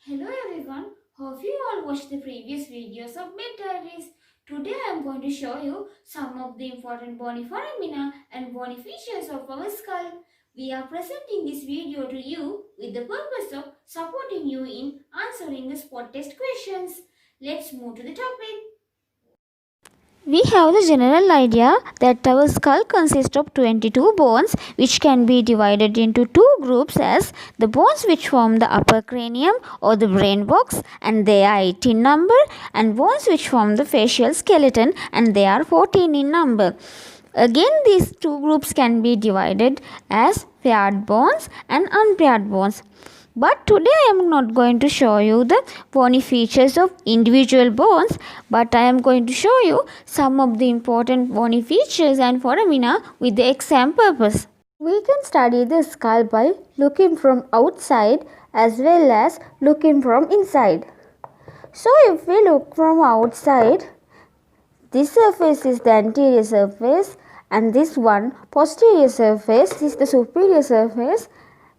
Hello everyone, hope you all watched the previous videos of Med Diaries. Today I am going to show you some of the important bony foramina and bony features of our skull. We are presenting this video to you with the purpose of supporting you in answering the spot test questions. Let's move to the topic. We have the general idea that our skull consists of 22 bones which can be divided into two groups as the bones which form the upper cranium or the brain box and they are 8 in number, and bones which form the facial skeleton and they are 14 in number. Again, these two groups can be divided as paired bones and unpaired bones. But today I am not going to show you the bony features of individual bones, but I am going to show you some of the important bony features and foramina with the exam purpose. We can study the skull by looking from outside as well as looking from inside. So if we look from outside, this surface is the anterior surface and this one posterior surface is the superior surface.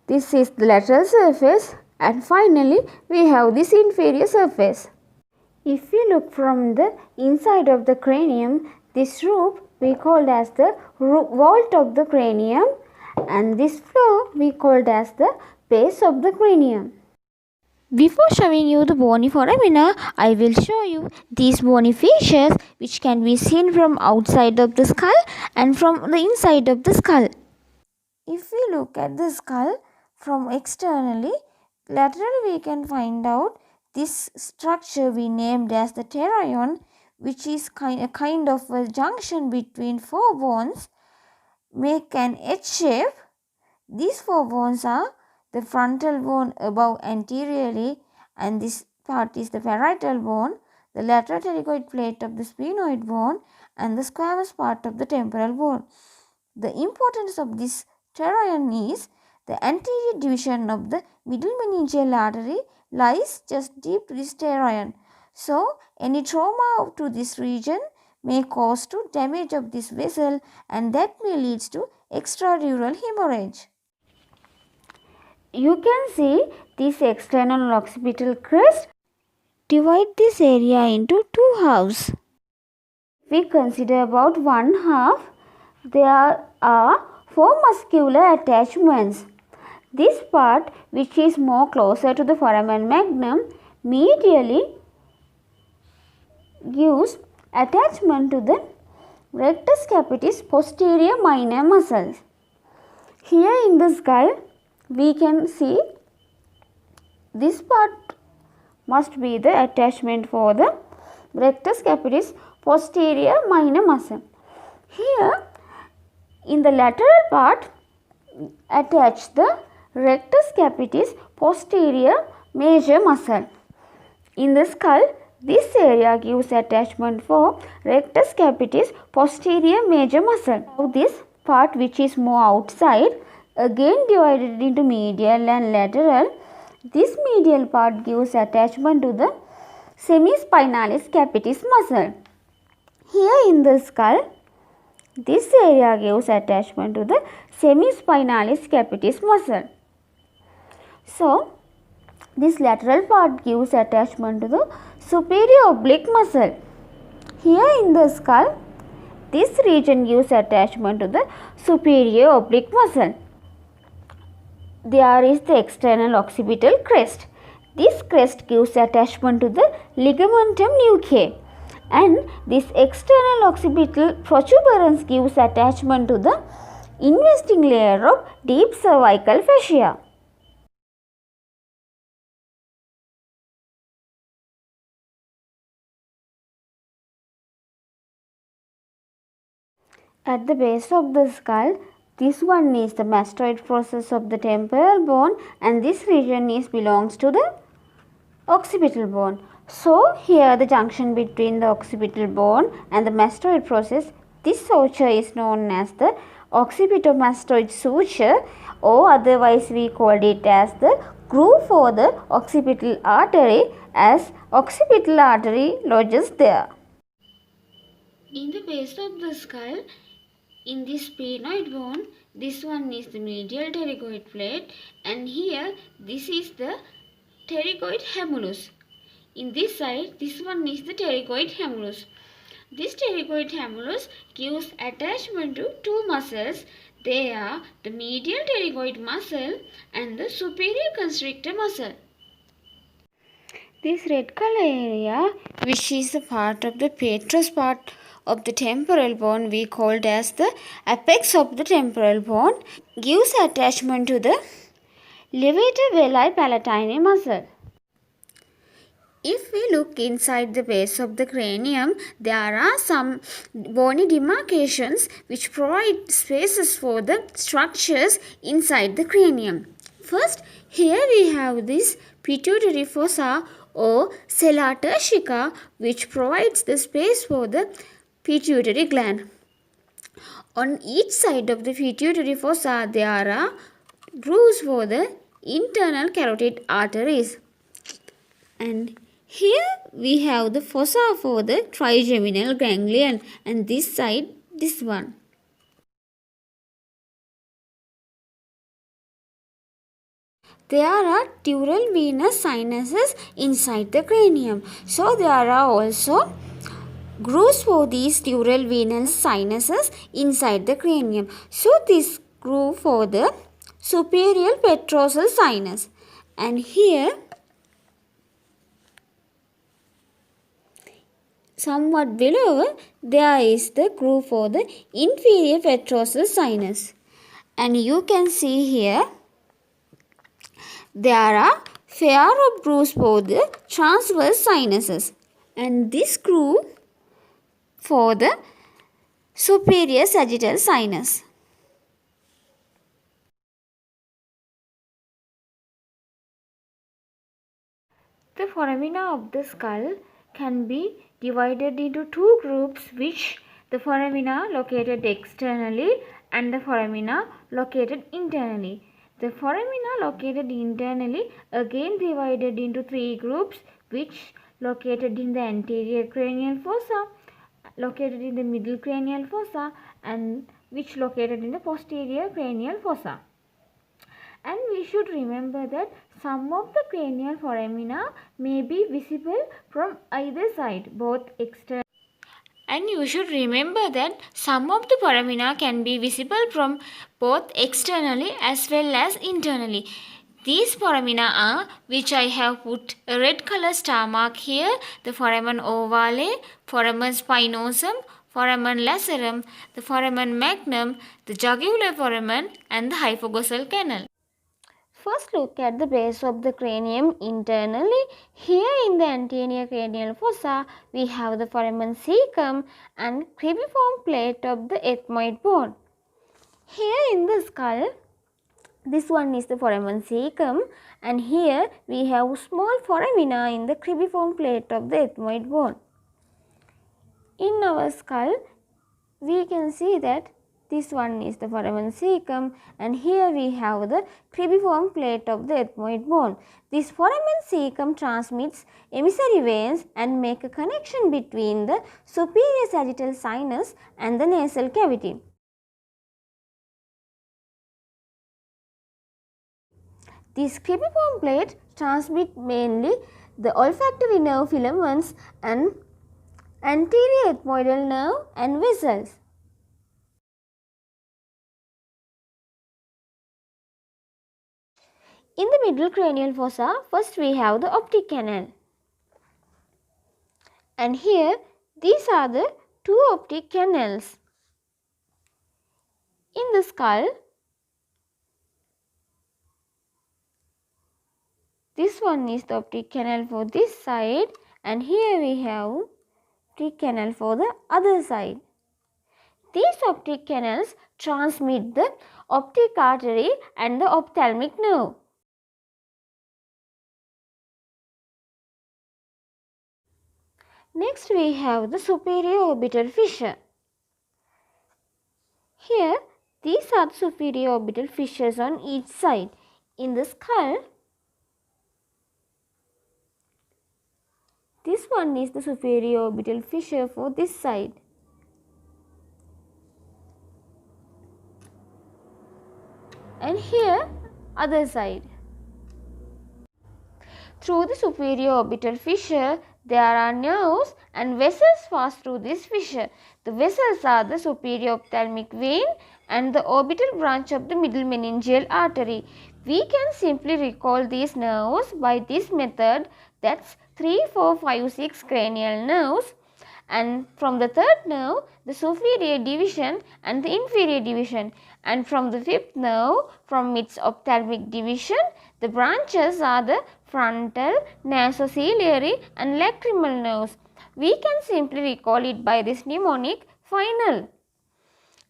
This is the lateral surface and finally we have this inferior surface. If we look from the inside of the cranium, this roof we called as the vault of the cranium and this floor we called as the base of the cranium. Before showing you the bony foramina, I will show you these bony features which can be seen from outside of the skull and from the inside of the skull. If we look at the skull from externally, laterally we can find out this structure we named as the pterygon, which is a kind of a junction between four bones, make an H shape. These four bones are the frontal bone above anteriorly, and this part is the parietal bone, the lateral pterygoid plate of the sphenoid bone, and the squamous part of the temporal bone. The importance of this pterygon is the anterior division of the middle meningeal artery lies just deep to this pterygon. So, any trauma to this region may cause to damage of this vessel and that may lead to extradural hemorrhage. You can see this external occipital crest. Divide this area into two halves. We consider about one half. There are four muscular attachments. This part, which is more closer to the foramen magnum, medially gives attachment to the rectus capitis posterior minor muscles. Here in the skull, we can see this part must be the attachment for the rectus capitis posterior minor muscle. Here in the lateral part, attach the rectus capitis posterior major muscle. In the skull, this area gives attachment for rectus capitis posterior major muscle. Now this part, which is more outside, again divided into medial and lateral. This medial part gives attachment to the semispinalis capitis muscle. Here in the skull, this area gives attachment to the semispinalis capitis muscle. So, this lateral part gives attachment to the superior oblique muscle. Here in the skull, this region gives attachment to the superior oblique muscle. There is the external occipital crest. This crest gives attachment to the ligamentum nuchae, and this external occipital protuberance gives attachment to the investing layer of deep cervical fascia. At the base of the skull, this one is the mastoid process of the temporal bone and this region belongs to the occipital bone. So, here the junction between the occipital bone and the mastoid process, this suture is known as the occipitomastoid suture, or otherwise we called it as the groove for the occipital artery, as occipital artery lodges there. In the base of the skull, in this sphenoid bone, this one is the medial pterygoid plate and here this is the pterygoid humulus. In this side, this one is the pterygoid humulus. This pterygoid humulus gives attachment to two muscles. They are the medial pterygoid muscle and the superior constrictor muscle. This red color area, which is the part of the petrous part of the temporal bone, we called as the apex of the temporal bone, gives attachment to the levator veli palatine muscle. If we look inside the base of the cranium, there are some bony demarcations which provide spaces for the structures inside the cranium. First, here we have this pituitary fossa or sella turcica, which provides the space for the pituitary gland. On each side of the pituitary fossa, there are grooves for the internal carotid arteries. And here we have the fossa for the trigeminal ganglion, and this side, this one. There are dural venous sinuses inside the cranium. So there are also grooves for these dural venous sinuses inside the cranium. So this groove for the superior petrosal sinus. And here somewhat below, there is the groove for the inferior petrosal sinus. And you can see here, there are pair of grooves for the transverse sinuses. And this groove for the superior sagittal sinus. The foramina of the skull can be divided into two groups, which the foramina located externally and the foramina located internally. The foramina located internally again divided into three groups, which located in the anterior cranial fossa, located in the middle cranial fossa, and which located in the posterior cranial fossa. And we should remember that some of the cranial foramina may be visible from either side, both external. And you should remember that some of the foramina can be visible from both externally as well as internally. These foramina are, which I have put a red color star mark here, the foramen ovale, foramen spinosum, foramen lacerum, the foramen magnum, the jugular foramen, and the hypoglossal canal. First look at the base of the cranium internally. Here in the anterior cranial fossa, we have the foramen caecum and cribriform plate of the ethmoid bone. Here in the skull, this one is the foramen caecum, and here we have small foramina in the cribriform plate of the ethmoid bone. In our skull, we can see that this one is the foramen caecum, and here we have the cribriform plate of the ethmoid bone. This foramen caecum transmits emissary veins and make a connection between the superior sagittal sinus and the nasal cavity. This cribriform plate transmits mainly the olfactory nerve filaments and anterior ethmoidal nerve and vessels. In the middle cranial fossa, first we have the optic canal. And here, these are the two optic canals. In the skull, this one is the optic canal for this side, and here we have optic canal for the other side. These optic canals transmit the optic artery and the ophthalmic nerve. Next we have the superior orbital fissure. Here, these are the superior orbital fissures on each side. In the skull, this one is the superior orbital fissure for this side. And here, other side. Through the superior orbital fissure, there are nerves and vessels pass through this fissure. The vessels are the superior ophthalmic vein and the orbital branch of the middle meningeal artery. We can simply recall these nerves by this method, that's 3, 4, 5, 6 cranial nerves, and from the third nerve the superior division and the inferior division, and from the fifth nerve from its ophthalmic division the branches are the frontal, nasociliary and lacrimal nerves. We can simply recall it by this mnemonic final.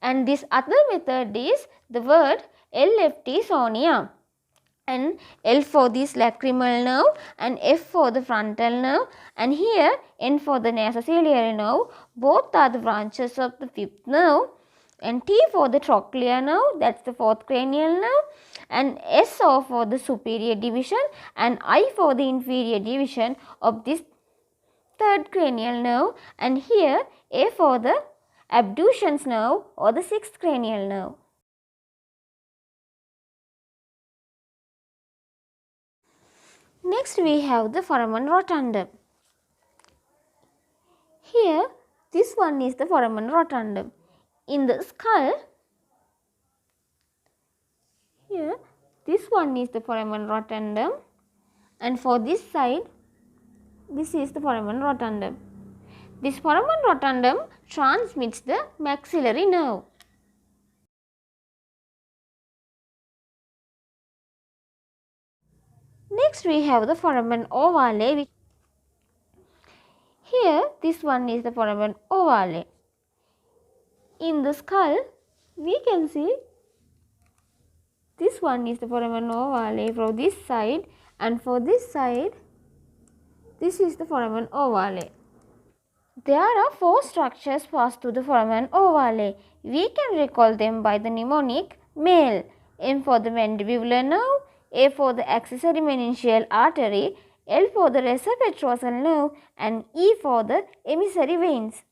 And this other method is the word LFT sonia, and L for this lacrimal nerve and F for the frontal nerve, and here N for the nasociliary nerve. Both are the branches of the fifth nerve, and T for the trochlear nerve, that's the fourth cranial nerve, and SO for the superior division and I for the inferior division of this third cranial nerve, and here A for the abducens nerve or the sixth cranial nerve. Next we have the foramen rotundum. Here this one is the foramen rotundum. In the skull, here this one is the foramen rotundum, and for this side this is the foramen rotundum. This foramen rotundum transmits the maxillary nerve. Next we have the foramen ovale. Here this one is the foramen ovale. In the skull we can see this one is the foramen ovale from this side, and for this side this is the foramen ovale. There are 4 structures passed through the foramen ovale. We can recall them by the mnemonic male. M for the mandibular nerve, A for the accessory meningeal artery, L for the lesser petrosal nerve, and E for the emissary veins.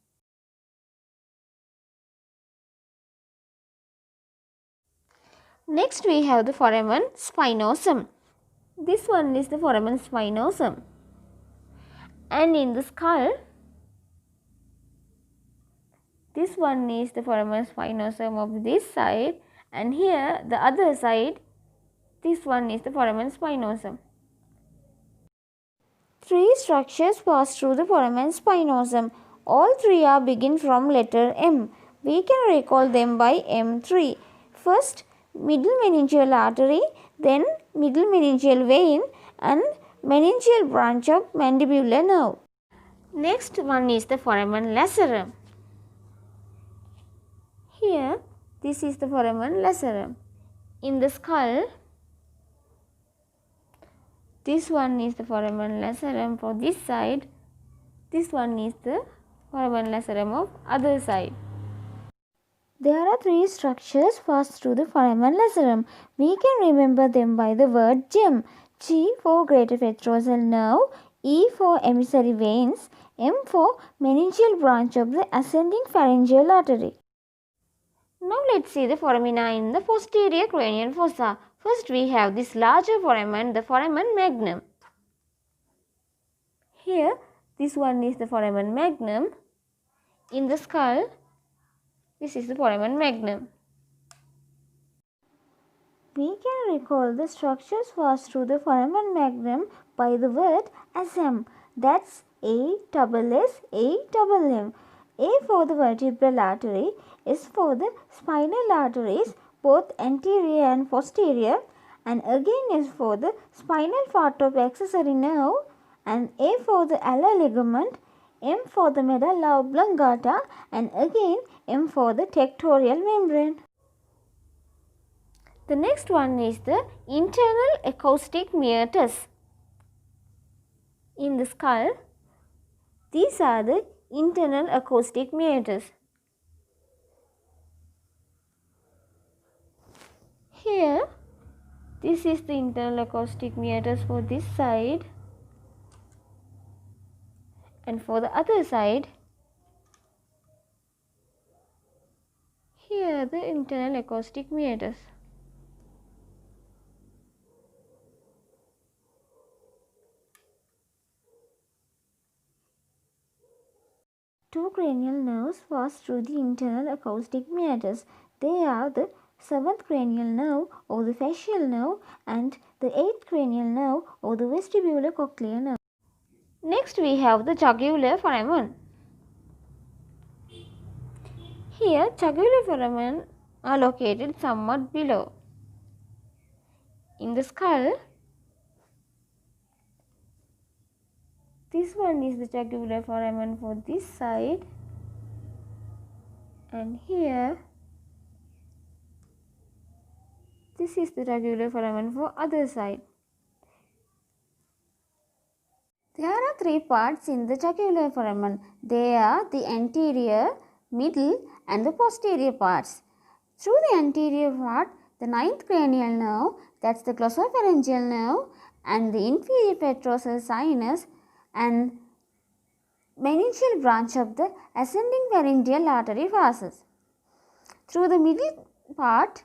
Next we have the foramen spinosum. This one is the foramen spinosum, and in the skull this one is the foramen spinosum of this side, and here the other side this one is the foramen spinosum. 3 structures pass through the foramen spinosum. All 3 are begin from letter M. We can recall them by M3. First, middle meningeal artery, then middle meningeal vein and meningeal branch of mandibular nerve. Next one is the foramen lacerum. Here this is the foramen lacerum. In the skull this one is the foramen lacerum for this side, this one is the foramen lacerum of other side. There are 3 structures passed through the foramen lacerum. We can remember them by the word gem. G for greater petrosal nerve, E for emissary veins, M for meningeal branch of the ascending pharyngeal artery. Now let's see the foramina in the posterior cranial fossa. First we have this larger foramen, the foramen magnum. Here this one is the foramen magnum. In the skull this is the foramen magnum. We can recall the structures passed through the foramen magnum by the word ASM. That's A-S-S-A-M. A for the vertebral artery, S for the spinal arteries, both anterior and posterior, and again S for the spinal part of accessory nerve, and A for the alar ligament, M for the medulla oblongata, and again M for the tectorial membrane. The next one is the internal acoustic meatus. In the skull, these are the internal acoustic meatus. Here, this is the internal acoustic meatus for this side, and for the other side, here the internal acoustic meatus. Two cranial nerves pass through the internal acoustic meatus. They are the seventh cranial nerve or the facial nerve and the eighth cranial nerve or the vestibular cochlear nerve. Next we have the jugular foramen. Here jugular foramen are located somewhat below. In the skull, this one is the jugular foramen for this side, and here this is the jugular foramen for other side. There are three parts in the jugular foramen. They are the anterior, middle and the posterior parts. Through the anterior part, the ninth cranial nerve, that's the glossopharyngeal nerve, and the inferior petrosal sinus and meningeal branch of the ascending pharyngeal artery passes. Through the middle part,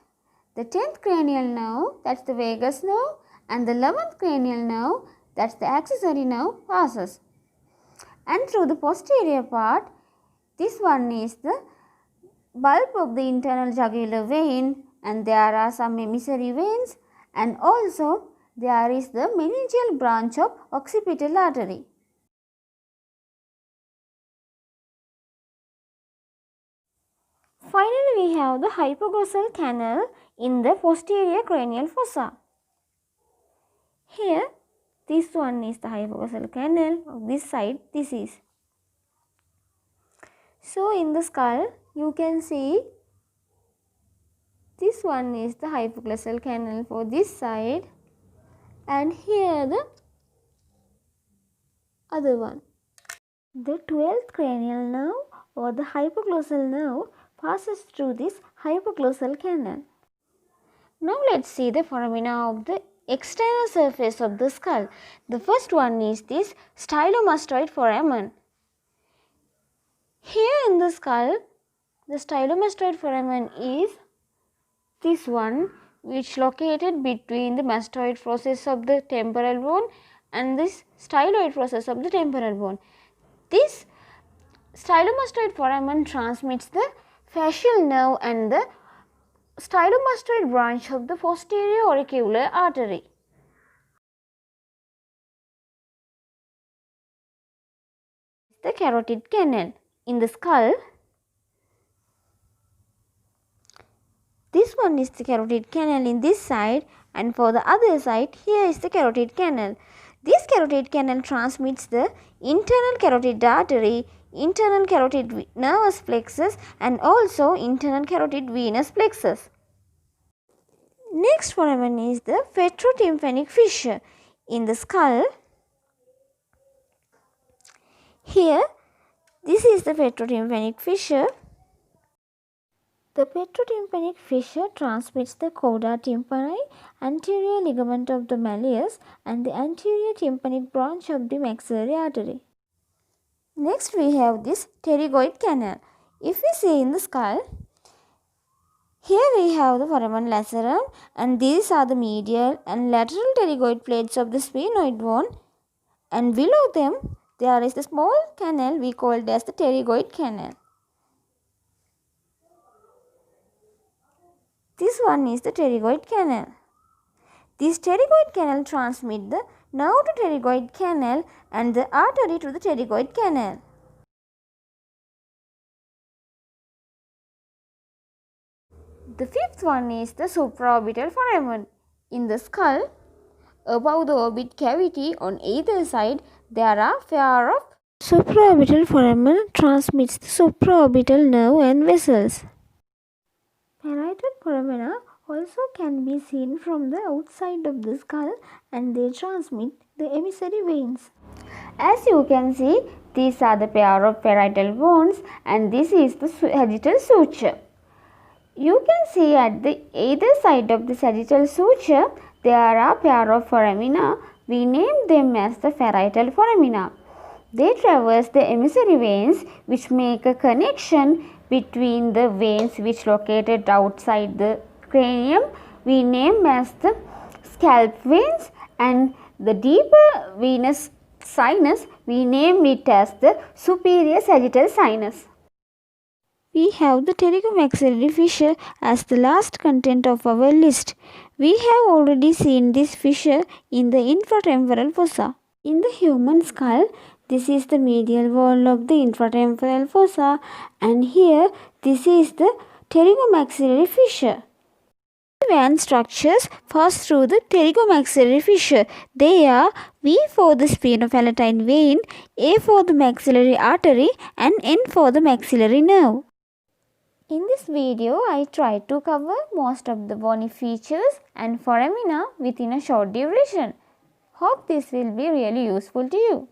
the 10th cranial nerve, that's the vagus nerve, and the 11th cranial nerve, that's the accessory nerve, passes. And through the posterior part, this one is the bulb of the internal jugular vein, and there are some emissary veins, and also there is the meningeal branch of occipital artery. Finally, we have the hypoglossal canal in the posterior cranial fossa. Here, this one is the hypoglossal canal of this side, this is. So, in the skull, you can see this one is the hypoglossal canal for this side, and here the other one. The 12th cranial nerve or the hypoglossal nerve passes through this hypoglossal canal. Now let's see the foramina of the external surface of the skull. The first one is this stylomastoid foramen. Here in the skull, the stylomastoid foramen is this one, which located between the mastoid process of the temporal bone and this styloid process of the temporal bone. This stylomastoid foramen transmits the facial nerve and the stylomastoid branch of the posterior auricular artery. The carotid canal in the skull. This one is the carotid canal in this side, and for the other side, here is the carotid canal. This carotid canal transmits the internal carotid artery, internal carotid nervous plexus, and also internal carotid venous plexus. Next foramen is the petrotympanic fissure in the skull. Here, this is the petrotympanic fissure. The petrotympanic fissure transmits the cauda tympani, anterior ligament of the malleus, and the anterior tympanic branch of the maxillary artery. Next, we have this pterygoid canal. If we see in the skull, here we have the foramen lacerum, and these are the medial and lateral pterygoid plates of the sphenoid bone, and below them there is the small canal we called as the pterygoid canal. This one is the pterygoid canal. This pterygoid canal transmits the nerve to pterygoid canal and the artery to the pterygoid canal. The fifth one is the supraorbital foramen. In the skull, above the orbit cavity on either side, there are pair of supraorbital foramen transmits the supraorbital nerve and vessels. Parietal foramina also can be seen from the outside of the skull, and they transmit the emissary veins. As you can see, these are the pair of parietal bones, and this is the sagittal suture. You can see at the either side of the sagittal suture, there are pair of foramina. We name them as the parietal foramina. They traverse the emissary veins, which make a connection between the veins which located outside the cranium. We name as the scalp veins, and the deeper venous sinus, we named it as the superior sagittal sinus. We have the pterygo maxillary fissure as the last content of our list. We have already seen this fissure in the infratemporal fossa. In the human skull, this is the medial wall of the infratemporal fossa, and here this is the pterygomaxillary fissure. Vein structures pass through the pterygomaxillary fissure. They are V for the spinopalatine vein, A for the maxillary artery, and N for the maxillary nerve. In this video, I tried to cover most of the bony features and foramina within a short duration. Hope this will be really useful to you.